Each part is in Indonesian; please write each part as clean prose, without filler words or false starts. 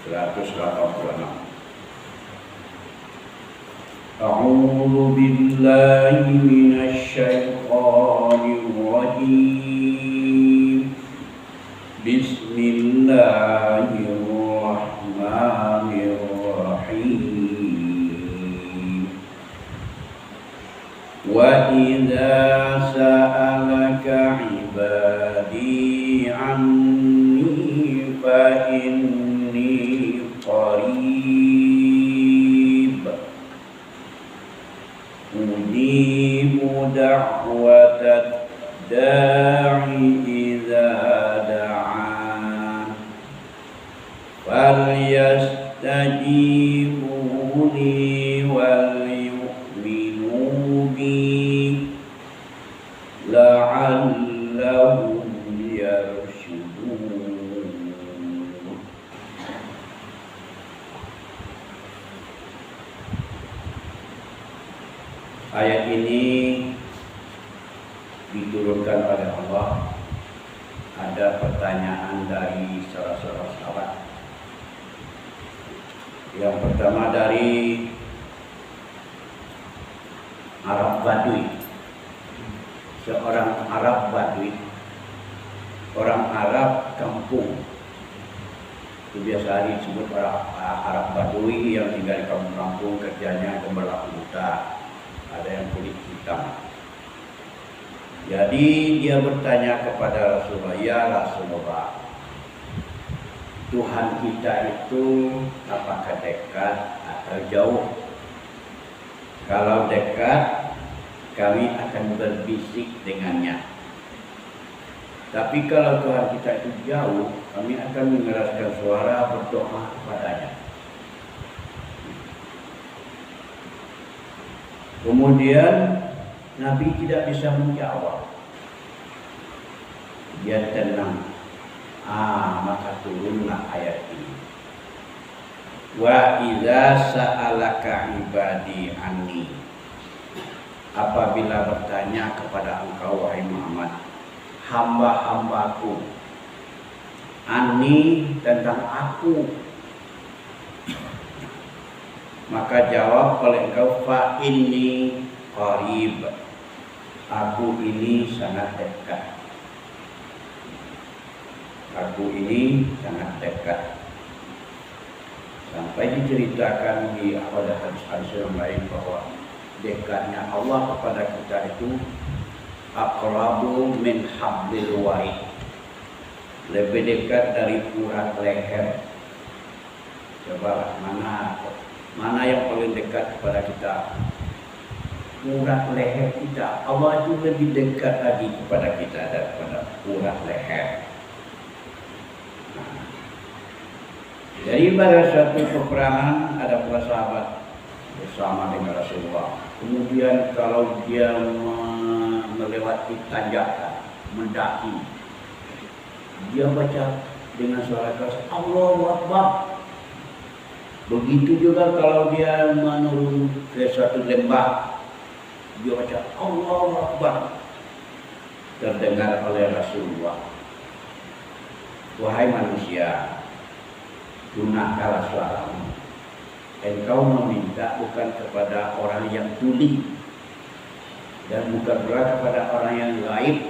186. A'udzu billahi minasy syaithanir rajim. Bismillahirrahmanirrahim. Wa idza sa'alaka 'ibadi 'anni fa inni qarib ujibu da'watad da'i idza da'an falyastajibu li wal yu'minu bi la'allahum yarshudun. Ayat ini diturunkan oleh Allah. Ada pertanyaan dari salah seorang sahabat. Yang pertama dari Arab Badui. Seorang Arab Badui, orang Arab kampung. Itu biasa disebut orang Arab Badui yang tinggal di kampung-kampung, kerjanya gembala buta. Ada yang kulit hitam. Jadi dia bertanya kepada Rasulullah, ya Rasulullah, Tuhan kita itu apakah dekat atau jauh? Kalau dekat, kami akan berbisik dengannya. Tapi kalau Tuhan kita itu jauh, kami akan mengeraskan suara berdoa kepadanya. Kemudian Nabi tidak bisa menjawab. Dia tenang. Maka turunlah ayat ini. Wa idza sa'alaka ibadi anni. Apabila bertanya kepada engkau wahai Muhammad, hamba-hambaku, anni tentang aku, maka jawab oleh engkau, fa inni qarib, aku ini sangat dekat. Aku ini sangat dekat. Sampai diceritakan di awal hadis-hadis yang lain bahwa dekatnya Allah kepada kita itu aqrabu min hablil warid, lebih dekat dari urat leher. Coba mana yang paling dekat kepada kita? Urat leher kita. Allah itu lebih dekat lagi kepada kita daripada urat leher. Jadi pada suatu peperangan ada para sahabat bersama dengan Rasulullah. Kemudian kalau dia melewati tanjakan, mendaki, dia baca dengan suara keras, Allahu Akbar. Begitu juga kalau dia menurun ke suatu lembah, dia baca Allahu Akbar. Terdengar oleh Rasulullah, wahai manusia, tunakkanlah suaramu. Engkau meminta bukan kepada orang yang tuli dan bukan pula kepada orang yang gaib,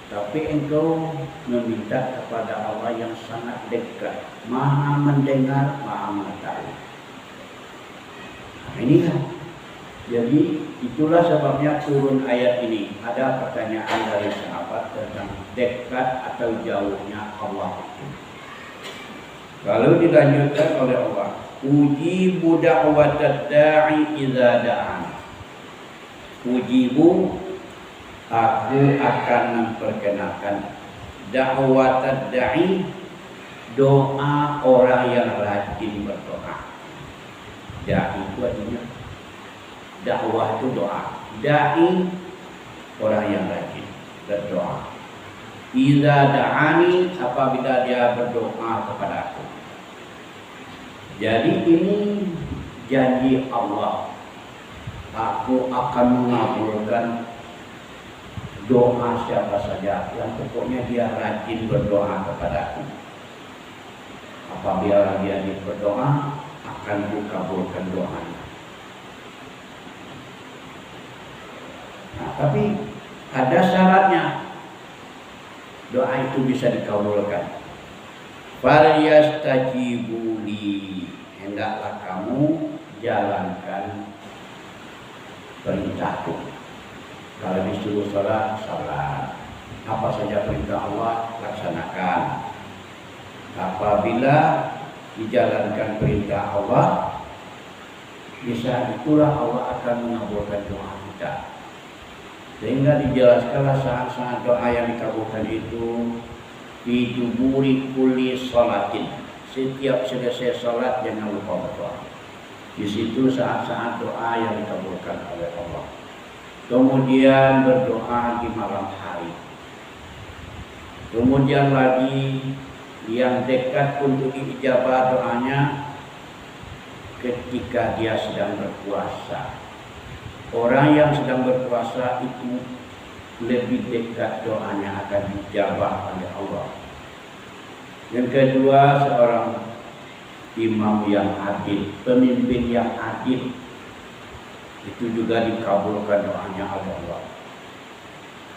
tapi engkau meminta kepada Allah yang sangat dekat, Maha mendengar, Maha mengetahui. Inilah. Jadi itulah sebabnya turun ayat ini. Ada pertanyaan dari sahabat tentang dekat atau jauhnya Allah itu. Lalu dilanjutkan oleh Allah, ujibu da'watad da'i idza da'an. Ujibu, aku akan memperkenalkan da'watad da'i, doa orang yang rajin berdoa. Da'i itu artinya dakwah itu doa. Da'i orang yang rajin berdoa. Idza da'ani, apabila dia berdoa kepadaku. Jadi ini janji Allah. Aku akan mengabulkan doa siapa saja yang pokoknya dia rajin berdoa kepadaku. Apabila dia berdoa, akan kukabulkan doanya. Nah, tapi ada syaratnya. Doa itu bisa dikabulkan. Falyastajibu li, hendaklah kamu jalankan perintahku. Kalau disuruh salat, salat. Apa saja perintah Allah, laksanakan. Apabila dijalankan perintah Allah, bisa itulah Allah akan mengabulkan doa kita. Sehingga dijelaskanlah saat-saat doa yang dikabulkan itu di duburi kulli sholatin. Setiap selesai salat jangan lupa berdoa. Di situ saat-saat doa yang dikabulkan oleh Allah. Kemudian berdoa di malam hari. Kemudian lagi yang dekat untuk ijabah doanya ketika dia sedang berpuasa. Orang yang sedang berpuasa itu lebih dekat doanya akan dijabah oleh Allah. Yang kedua, seorang imam yang adil, pemimpin yang adil, itu juga dikabulkan doanya oleh Allah.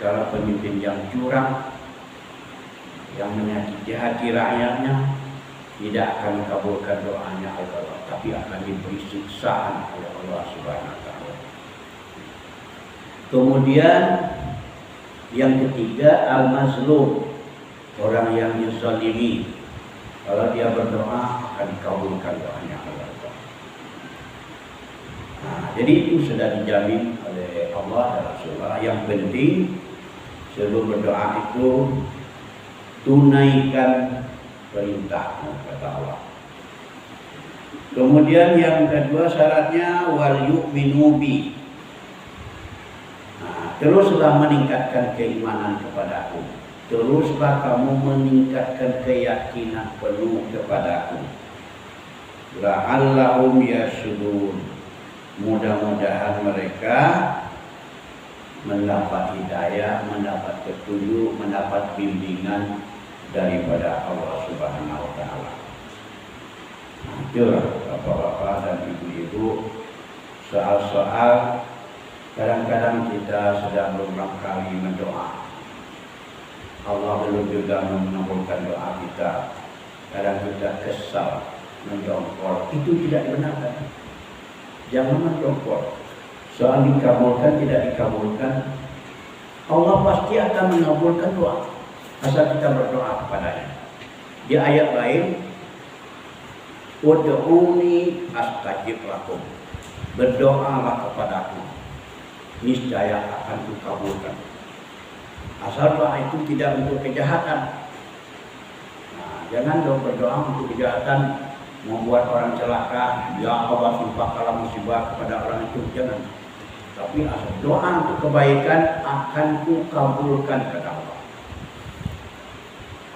Kalau pemimpin yang curang, yang menyakiti hati rakyatnya, tidak akan dikabulkan doanya oleh Allah, tapi akan diberi siksaan oleh Allah Subhanahu wa taala. Kemudian yang ketiga, al-mazlum, orang yang dizalimi. Kalau dia berdoa akan dikabulkan doanya oleh Allah. Nah, jadi itu sudah dijamin oleh Allah dan Rasulullah. Yang penting sebelum berdoa itu tunaikan perintah kata Allah. Kemudian yang kedua syaratnya wal yu'minu bi. Nah, teruslah meningkatkan keimanan kepadaku. Teruslah kamu meningkatkan keyakinan penuh kepadaku. La'allahum yashurun. Mudah-mudahan mereka mendapat hidayah, mendapat petunjuk, mendapat bimbingan daripada Allah Subhanahu wa taala. Nah, itulah bapak-bapak dan ibu-ibu, soal-soal kadang-kadang kita sedang berulang kali mendoa. Allah belum juga mengabulkan doa kita. Kadang kita kesal, menjongkol. Itu tidak dibenarkan. Jangan menjongkol. Soal dikabulkan tidak dikabulkan, Allah pasti akan mengabulkan doa. Asal kita berdoa kepadanya. Di ayat lain, ud'uni astajib lakum. Berdoalah kepadaku, niscaya akan dikabulkan. Asal doa itu tidak untuk kejahatan. Nah, jangan dong berdoa untuk kejahatan, membuat orang celaka. Ya Allah, timpakanlah musibah kepada orang itu, jangan. Tapi asal doa untuk kebaikan akan kukabulkan kata Allah.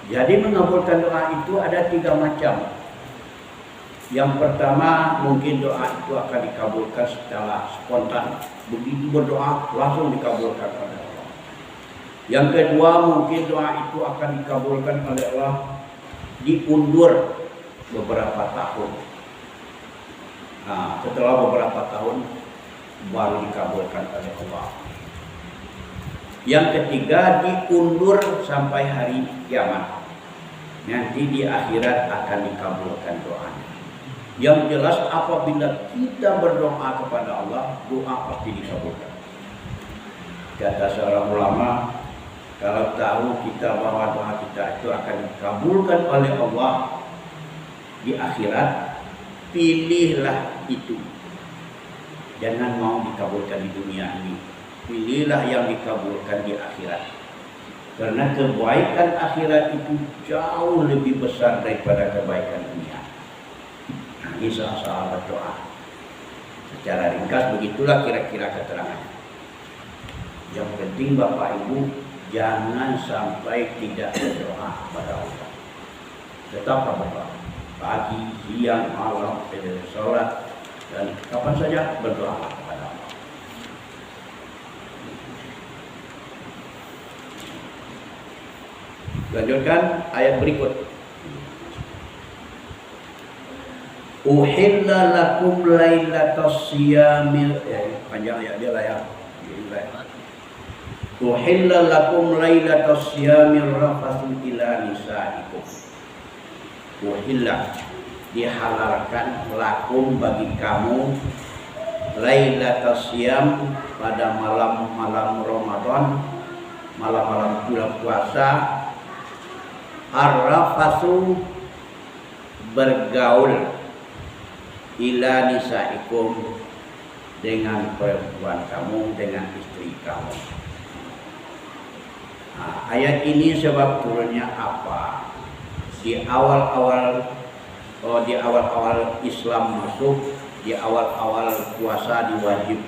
Jadi mengabulkan doa itu ada 3 macam. Yang pertama, mungkin doa itu akan dikabulkan secara spontan. Begitu berdoa langsung dikabulkan oleh Allah. Yang kedua, mungkin doa itu akan dikabulkan oleh Allah diundur beberapa tahun. Nah, setelah beberapa tahun baru dikabulkan oleh Allah. Yang ketiga, diundur sampai hari kiamat. Nanti di akhirat akan dikabulkan doanya. Yang jelas apabila kita berdoa kepada Allah, doa pasti dikabulkan. Kata seorang ulama, kalau tahu kita bahwa doa kita itu akan dikabulkan oleh Allah di akhirat, pilihlah itu. Jangan mau dikabulkan di dunia ini. Pilihlah yang dikabulkan di akhirat. Karena kebaikan akhirat itu jauh lebih besar daripada kebaikan dunia. Nah, ini soal berdoa. Secara ringkas begitulah kira-kira keterangannya. Yang penting Bapak Ibu jangan sampai tidak berdoa kepada Allah. Tetap berdoa. Pagi, siang, malam, sholat, dan kapan saja berdoa kepada Allah. Lanjutkan ayat berikut. Uhilla lakum lailatas siyamil panjang ya dia lah ya. Uhilla lakum lailatas siyamil rafathu ila nisaikum. Uhilla dihalalkan lakum bagi kamu lailatas siyam pada malam-malam Ramadan, malam-malam bulan puasa, ar-rafathu bergaul ila nisaikum dengan perempuan kamu, dengan istri kamu. Nah, ayat ini sebab turunnya apa? Di awal-awal Islam masuk, di awal-awal puasa diwajibkan